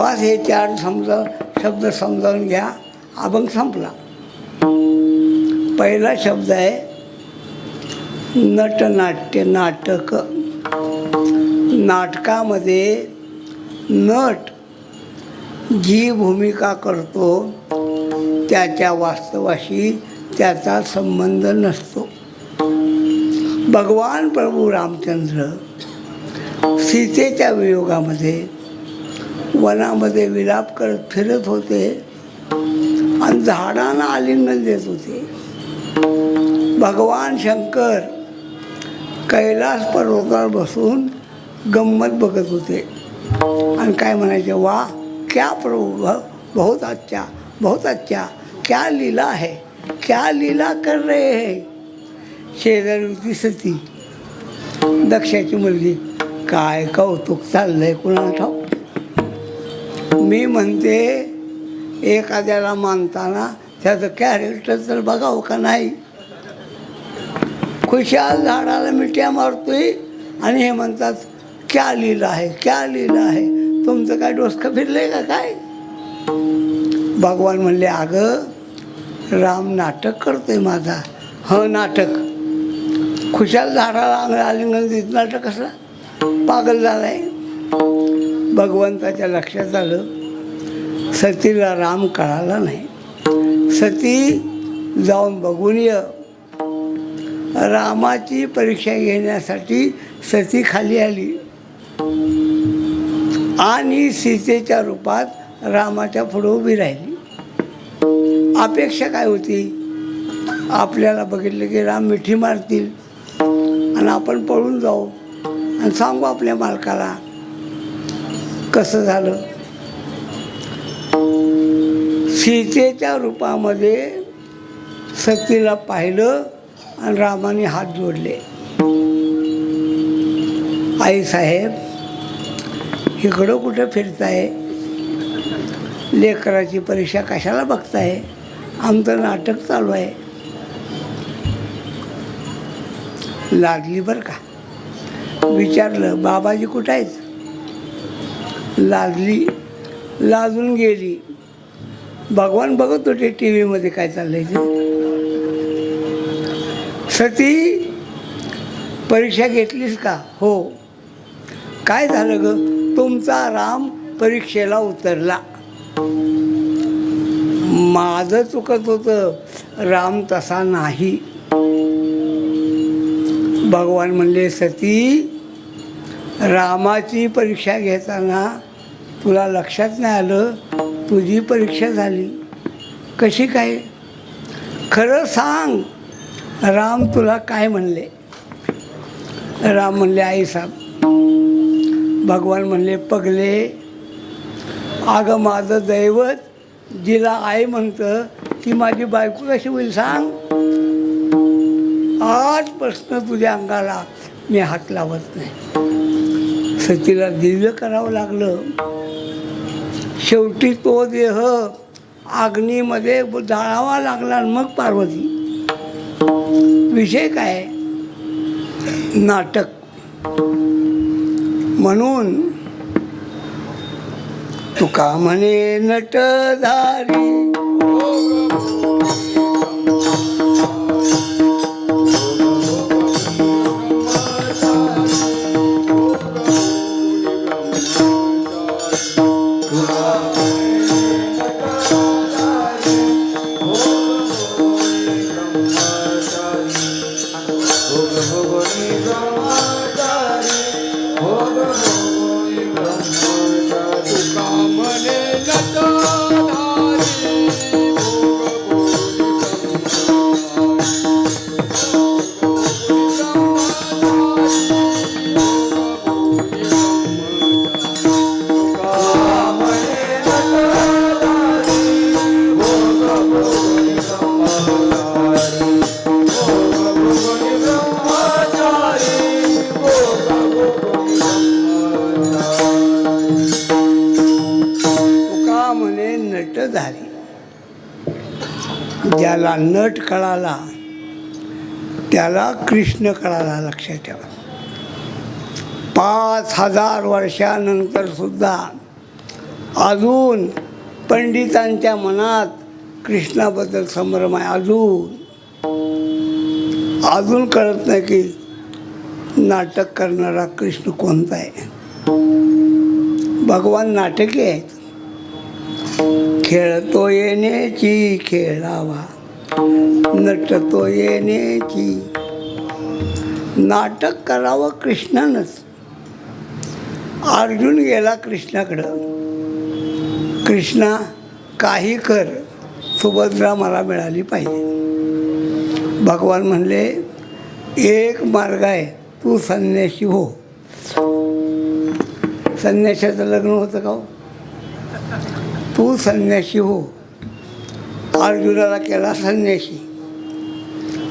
बस हे 4 शब्द समजावून घ्या, अभंग संपला. पहिला शब्द आहे नटनाट्य. नाटक. नाटकामध्ये नट जी भूमिका करतो त्याच्या वास्तवाशी त्याचा संबंध नसतो. भगवान प्रभू रामचंद्र सीतेच्या वियोगामध्ये वनामध्ये विलाप करत फिरत होते आणि झाडांना आलिंगन देत होते. भगवान शंकर कैलास पर्वतावर बसून गंमत बघत होते आणि काय म्हणायचे, वा क्या प्रभू, बहुत अच्छा, बहुत अच्छा, क्या लीला है, क्या लीला कर रहे है. शेजारी होती सती, दक्षाची मुलगी. काय कौतुक चाललंय कुणाला ठाऊक. मी म्हणते एखाद्याला मानताना त्याचं कॅरेक्टर तर बघावं का नाही. खुशाल झाडाला मिठ्या मारतोय आणि हे म्हणतात क्या लीला आहे, क्या लीला आहे. तुमचं काय डोसकं फिरलंय का काय. भगवान म्हणले, अगं राम नाटक करतोय माझा. नाटक. खुशाल झाडाला आलिंगन देत नाटक कसं, पागल झालाय. भगवंताच्या लक्षात आलं सतीला राम कळाला नाही. सती जाऊन बघून ये. रामाची परीक्षा घेण्यासाठी सती खाली आली आणि सीतेच्या रूपात रामाच्या पुढे उभी राहिली. अपेक्षा काय होती, आपल्याला बघितलं की राम मिठी मारतील आणि आपण पळून जाऊ आणि सांगू आपल्या मालकाला. कसं झालं, सीतेच्या रूपामध्ये सतीला पाहिलं आणि रामाने हात जोडले. आई साहेब इकडं कुठं फिरताय, लेकराची परीक्षा कशाला बघताय, आमचं नाटक चालू आहे. लाजली बरं का. विचारलं बाबाजी कुठं आहेत. लाजली, लाजून गेली. भगवान बघत होते टी व्हीमध्ये काय चाललंय ते. सती परीक्षा घेतलीस का. हो. काय झालं ग. तुमचा राम परीक्षेला उतरला. माझं चुकत होतं, राम तसा नाही. भगवान म्हणले, सती रामाची परीक्षा घेताना तुला लक्षात नाही आलं तुझी परीक्षा झाली. कशी काय, खरं सांग. राम तुला काय म्हणले. राम म्हणले, आई साहेब. भगवान म्हणले, पगले, अगं माझं दैवत जिला आई म्हणतं ती माझी बायको कशी होईल सांग. आजपासून तुझ्या अंगाला मी हात लावत नाही. सतीला दिव्य करावं लागलं. शेवटी तो देह अग्नीमध्ये जाळावा लागला. मग पार्वती. विषय काय, नाटक. म्हणून तुका म्हणे नटधारी, ज्याला नट कळाला त्याला कृष्ण कळाला. लक्षात ठेवा. 5000 वर्षानंतर सुद्धा अजून पंडितांच्या मनात कृष्णाबद्दल संभ्रम आहे. अजून कळत नाही की नाटक करणारा कृष्ण कोणता आहे. भगवान नाटकी आहेत. खेळतो येण्याची खेळावा, नटतो येण्याची. नाटक करावं कृष्णानंच. अर्जुन गेला कृष्णाकडं, कृष्णा काही कर, सुभद्रा मला मिळाली पाहिजे. भगवान म्हणले एक मार्ग आहे, तू संन्यासी हो. संन्याशाचं लग्न होतं का हो? तू संन्यासी हो. अर्जुनाला केला संन्यासी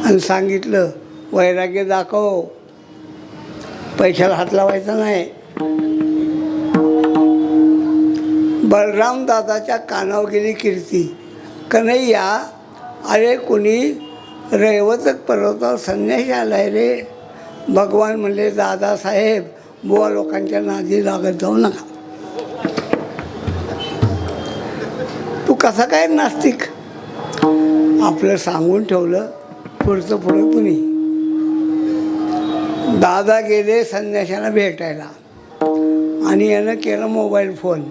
आणि सांगितलं वैराग्य दाखव, पैशाला हात लावायचा नाही. बलराम दादाच्या कानावर गेली कीर्ती, कन्हैया अरे कोणी रैवतक पर्वतावर संन्यासी आलाय रे. भगवान म्हणले दादासाहेब बुवा लोकांच्या नादी लागत जाऊ नका. तू कसा काय नास्तिक? आपलं सांगून ठेवलं, पुढचं पुढं तुम्ही. दादा गेले संन्याशाला भेटायला आणि यानं केलं मोबाईल फोन.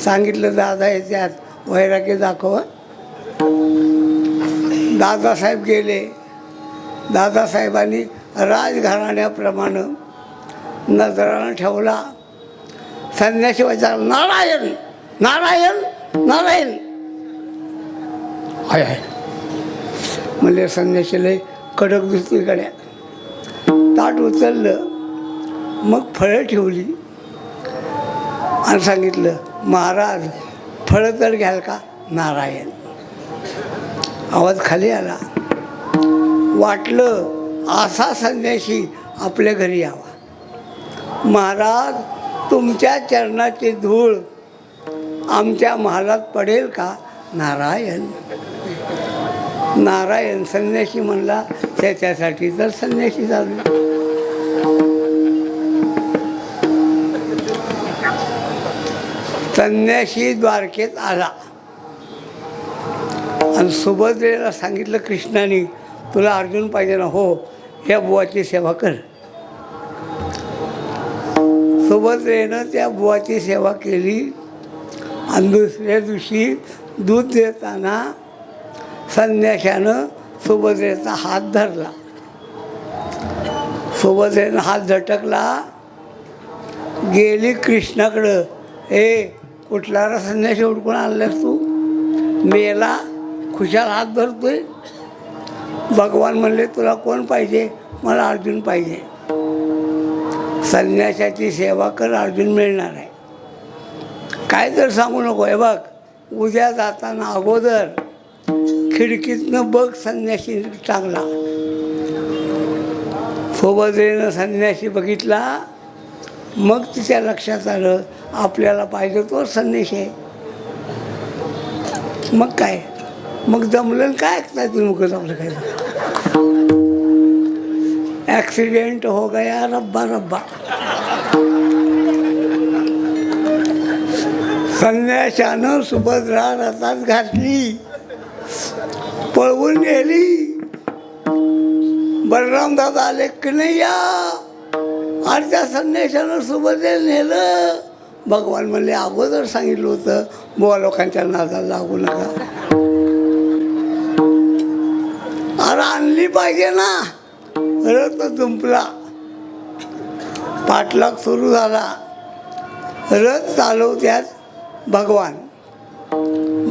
सांगितलं दादा येत्यात, वैराग्य दाखव. दादासाहेब गेले. दादासाहेबांनी राजघराण्याप्रमाणे नजरानं ठेवला. संन्यासी व्हायचा, नारायण नारायण नारायण. हाय हाय म्हणजे संन्याशीला कडक दिसतो गड्या. ताट उचललं, मग फळं ठेवली आणि सांगितलं महाराज फळं तर घ्याल का? नारायण. आवाज खाली आला. वाटलं असा संन्यासी आपल्या घरी यावा. महाराज तुमच्या चरणाची धूळ आमच्या महालात पडेल का? नारायण नारायण. संन्यासी म्हणला त्याच्यासाठी तर संन्यासी झालो. संन्यासी द्वारकेत आला आणि सुभद्रेला सांगितलं कृष्णाने तुला अर्जुन पाहिजे ना? हो, या बुवाची सेवा कर. सुभद्रेनं त्या बुवाची सेवा केली आणि दुसऱ्या दिवशी दूध देताना संन्याशानं सुभद्रेचा हात धरला. सुभद्रेनं हात झटकला, गेली कृष्णाकडं. कुठला रा संन्याशी उडकून आणलास तू? मेला खुशाल हात धरतोय. भगवान म्हणले तुला कोण पाहिजे? मला अर्जुन पाहिजे. संन्याशाची सेवा कर, अर्जुन मिळणार आहे. काय तर सांगू नको. हे बघ, उद्या जाताना अगोदर खिडकीतनं बघ संन्यासी चांगला. सुभद्रेनं संन्यासी बघितला, मग तिच्या लक्षात आलं आपल्याला पाहिजे तो संन्यासी आहे. मग काय, मग जमलं काय ऐकताय तुम्ही? मुखच आपलं काय ॲक्सिडेंट हो गया रब्बा रब्बा. संन्याशानं सुभद्रा रथात घातली, पळवून गेली. बलराम दादा आले की नाही या, आणि त्या संन्याशानं सुभद्रेला नेलं. भगवान म्हणले अगोदर सांगितलं होतं बुवा लोकांच्या नादाला लागू नका. अरे आणली पाहिजे ना. रथ जुंपला, पाठलाग सुरू झाला. रथ चालवत्यात भगवान,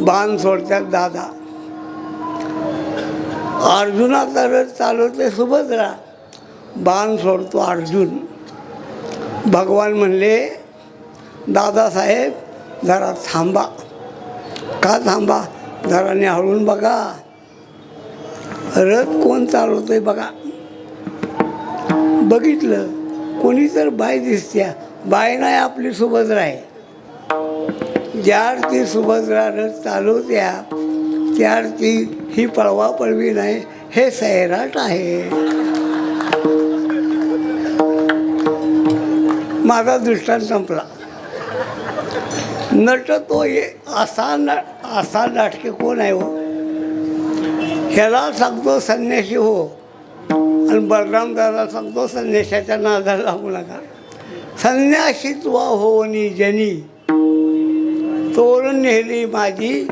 बाण सोडतात दादा. अर्जुनाचा रथ चालवते सुभद्रा, बाण सोडतो अर्जुन. भगवान म्हणले दादासाहेब जरा थांबा. का थांबा? जरा न्याहाळून बघा रथ कोण चालवतोय बघा. बघितलं, कोणी तर बाई दिसत्या. बाई नाही, आपली सुभद्रा आहे. ज्यार ती सुभद्रा रथ चालवत्या त्यार ती ही पळवापळवी नाही, हे सैराट आहे. माझा दृष्टांत संपला. नट तो असा नाटके कोण आहे हो? ह्याला सांगतो संन्यासी हो, आणि बलराम दादा सांगतो संन्याशाच्या नादाला लागू नका. संन्यासीत्वा होनी जनी तोरण नेली माझी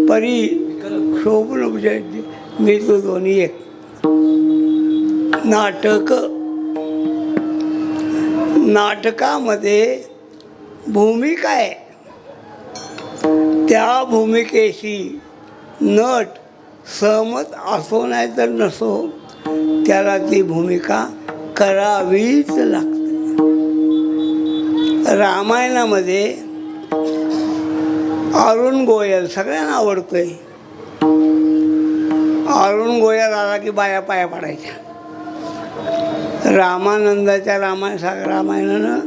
परी शोभून मी तो दोन्ही एक. नाटकामध्ये भूमिका आहे, त्या भूमिकेशी नट सहमत असो नाही तर नसो त्याला ती भूमिका करावीच लागते. रामायणामध्ये अरुण गोयल सगळ्यांना आवडतोय. अरुण गोयल आला की बाया पाया पडायच्या. रामानंदाच्या रामायणानं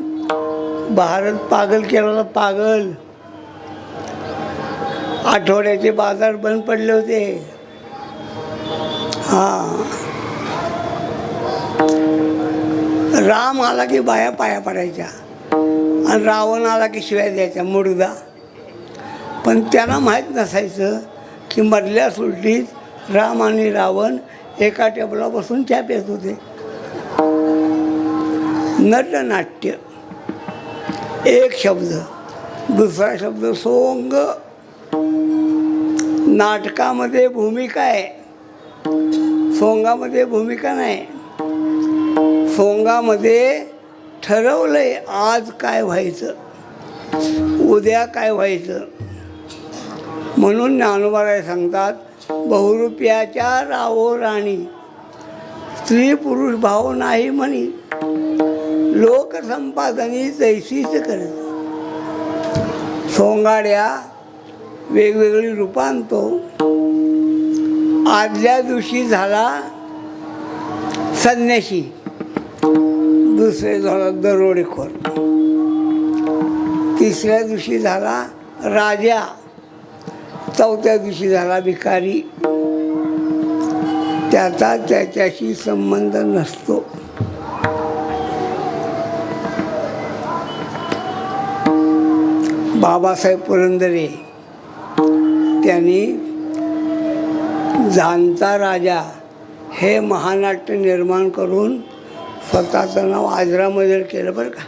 भारत पागल केला. पागल. आठवड्याचे बाजार बंद पडले होते. राम आला की बाया पाया पडायच्या आणि रावण आला की शिवाय द्यायच्या मुडदा. पण त्यांना माहीत नसायचं की मधल्या सुलटीत राम आणि रावण एका टेबलावर बसून चहा पित होते. नटनाट्य एक शब्द, दुसरा शब्द सोंग. नाटकामध्ये भूमिका आहे, सोंगामध्ये भूमिका नाही. सोंगामध्ये ठरवलंय आज काय व्हायचं, उद्या काय व्हायचं. म्हणून ज्ञानोबा सांगतात, बहुरूप्याच्या रावो राणी स्त्री पुरुष भाव नाही म्हणी, लोकसंपादनी तैसीच करत. सोंगाड्या वेगवेगळी रूपं आणतो. आदल्या दिवशी झाला संन्यासी, दुसरे झाला दरोडेखोर, तिसऱ्या दिवशी झाला राजा, चौथ्या दिवशी झाला भिकारी. त्याचा त्याच्याशी संबंध नसतो. बाबासाहेब पुरंदरे त्यांनी जाणता राजा हे महानाट्य निर्माण करून स्वतःचं नाव आजरामधील केलं बरं का.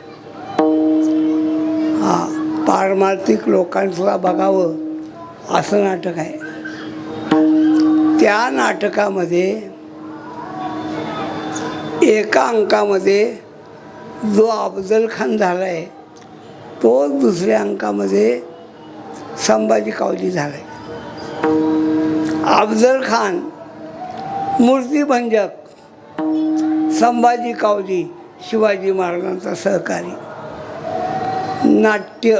पारमार्थिक लोकांसुद्धा बघावं असं नाटक आहे. त्या नाटकामध्ये एका अंकामध्ये जो अफजल खान झाला आहे तो दुसऱ्या अंकामध्ये संभाजी कावजी झाला आहे. अफजल खान मूर्तिभंजक, संभाजी कावजी शिवाजी महाराजांचा सहकारी. नाट्य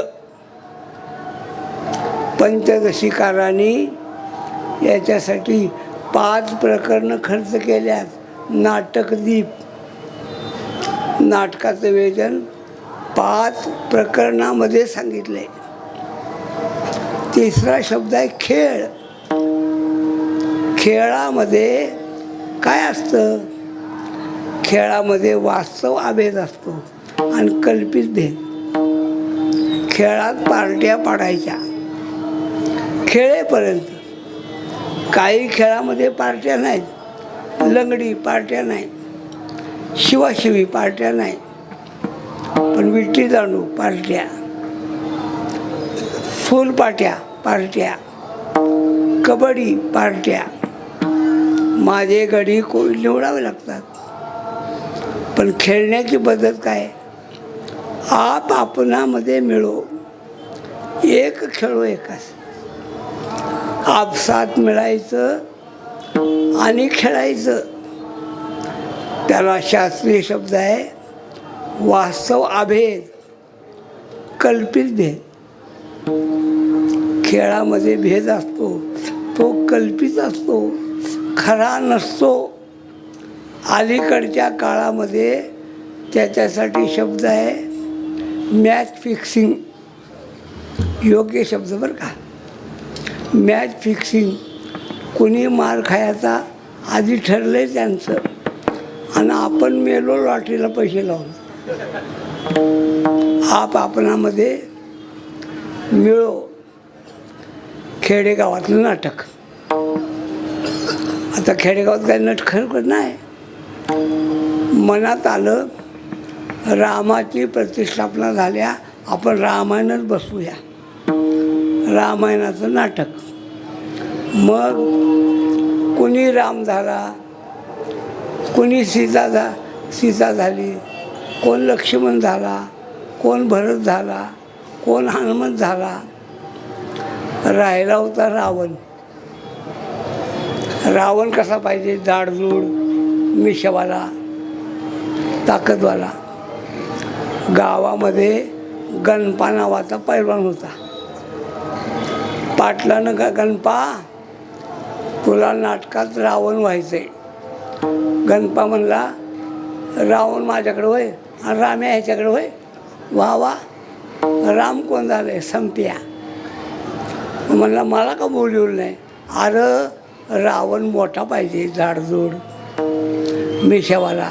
पंचदशीकारांनी याच्यासाठी 5 प्रकरणं खर्च केल्यात. नाटकदीप, नाटकाचं वेचन 5 प्रकरणामध्ये सांगितले. तिसरा शब्द आहे खेळ. खेळामध्ये काय असतं? खेळामध्ये वास्तव अभेद असतो आणि कल्पित भेद. खेळात पार्ट्या पाडायच्या खेळेपर्यंत. काही खेळामध्ये पार्ट्या नाहीत, लंगडी पार्ट्या नाही, शिवाशिवी पार्ट्या नाही, पण विट्टी दांडू पार्ट्या, फुलपाट्या पार्ट्या, कबड्डी पार्ट्या. माझे गडी कोण निवडावे लागतात. पण खेळण्याची पद्धत काय? आप आपणामध्ये मिळो, एक खेळो एकाच. आपसात मिळायचं आणि खेळायचं. त्याला शास्त्रीय शब्द आहे वास्तव अभेद, कल्पित भेद. खेळामध्ये भेद असतो, तो कल्पित असतो, खरा नसतो. अलीकडच्या काळामध्ये त्याच्यासाठी शब्द आहे मॅच फिक्सिंग. योग्य शब्द बरं का. Match fixing. कुणी मार खायचा आधी ठरलं त्यांचं आणि आपण मेलो लॉटरीला पैसे लावून. आप आपणामध्ये मिळो खेडेगावातलं नाटक. आता खेडेगावात काही नट खरं नाही. मनात आलं रामाची प्रतिष्ठापना झाल्या, आपण रामायणच बसवूया, रामायणाचं नाटक. मग कुणी राम झाला, कुणी सीता झाली, कोण लक्ष्मण झाला, कोण भरत झाला, कोण हनुमंत झाला. राहिला होता रावण. रावण कसा पाहिजे? जाडजूड, मिशवाला, ताकदवाला. गावामध्ये गणपा नावाचा पैलवान होता. पाटलानं गणपा तुला नाटकात रावण व्हायचंय. गणपा म्हणला रावण माझ्याकडे होय आणि राम्या ह्याच्याकडे होय. वा वा, राम कोण झाले? संप्या. म्हणला मला का बोलवलं नाही? अरे रावण मोठा पाहिजे, जाडजूड, मिशावाला.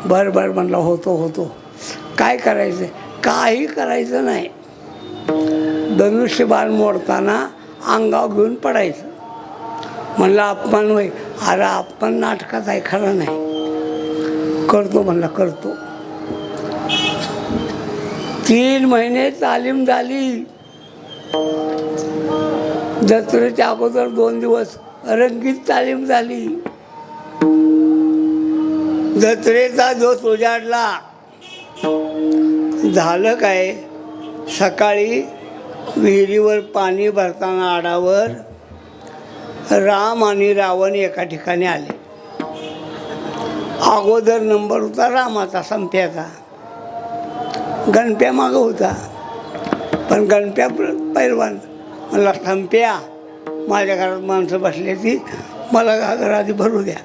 बरं म्हणला होतो. काय करायचं? काही करायचं नाही. धनुष्यबाण मोडताना अंगावर घेऊन पडायचं. म्हणला अपमान होय. अरे अपमान नाटकात आहे, खरं नाही. करतो म्हणला, करतो. 3 महिने तालीम झाली. जत्रेच्या अगोदर 2 दिवस रंगीत तालीम झाली. जत्रेचा दिवस उजाडला. झालं काय? सकाळी विहिरीवर पाणी भरताना आडावर राम आणि रावण एका ठिकाणी आले. अगोदर नंबर होता रामाचा, संप्याचा. गणप्या मागं होता. पण गणप्या पैलवान मला संप्या, माझ्या घरात माणसं बसली ती, मला घागर आधी भरू द्या.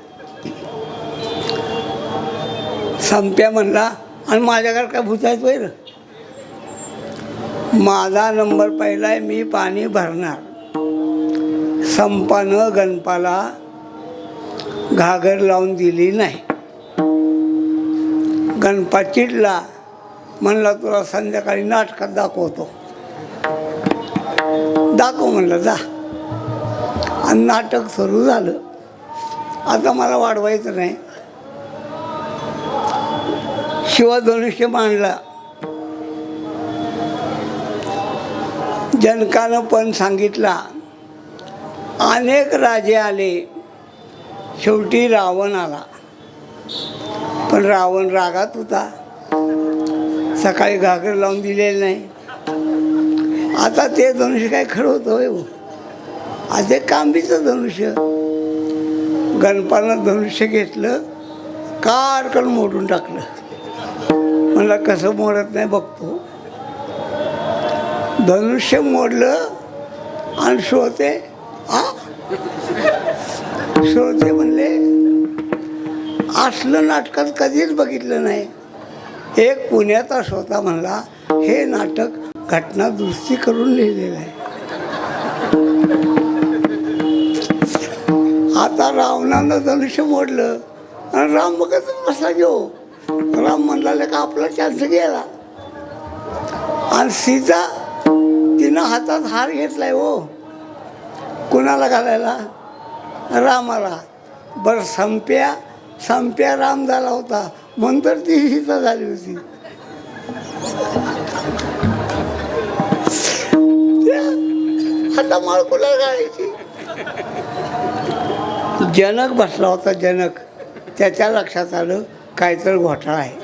संप्या म्हणला आणि माझ्या घरात काय भुतायच वैर? माझा नंबर पहिला आहे, मी पाणी भरणार. संपानं गणपाला घागर लावून दिली नाही. गणपा चिडला. म्हणला तुला संध्याकाळी नाटकात दाखवतो. दाखव म्हणलं, जा. आणि नाटक सुरू झालं. आता मला वाढवायचं नाही. शिवधनुष्य मांडला. जनकानं पण सांगितला. अनेक राजे आले. शेवटी रावण आला. पण रावण रागात होता. सकाळी घागर लावून दिलेलं नाही. आता ते धनुष्य काय खरं होतं होय? आता ते कांबीचं धनुष्य. गणपानं धनुष्य घेतलं, कारकन मोडून टाकलं. म्हणलं कसं मोडत नाही बघतो. धनुष्य मोडलं आणि श्रोते म्हणले असलं नाटकात कधीच बघितलं नाही. एक पुण्याचा श्रोता म्हणला हे नाटक घटना दुरुस्ती करून लिहिलेलं आहे. आता रावणानं धनुष्य मोडलं आणि राम बघतच बसला घेऊ. राम म्हणला का आपला चान्स गेला. आणि सीता तिनं हातात हार घेतलाय. हो, कुणाला घालायला? रामाला. बरं संप्या राम झाला होता म्हणून तर ती सीता झाली होती. आता माळ कुणाला घालायची? जनक बसला होता. जनक, त्याच्या लक्षात आलं काहीतरी घोटाळा आहे.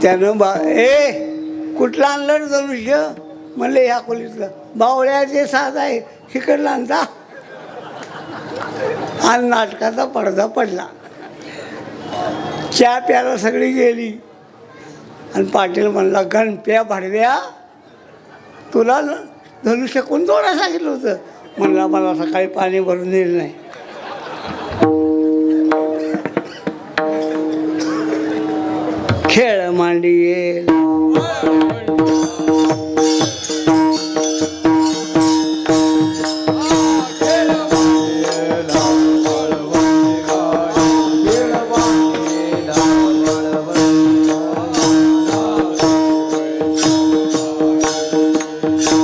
त्यानं कुठलं आणलं धनुष्य? म्हणले ह्या खोलीतलं. बावळ्याचे साज आहे, इकडला आणता. आणि नाटकाचा पडदा पडला. चहा प्यायला सगळी गेली. आणि पाटील म्हणला गणप्या भाडव्या, तुला धनुष्य कोण तोडा सांगितलं होतं? म्हणला मला सकाळी पाणी भरून दिलं नाही. खेळ मांडी येईल. आहे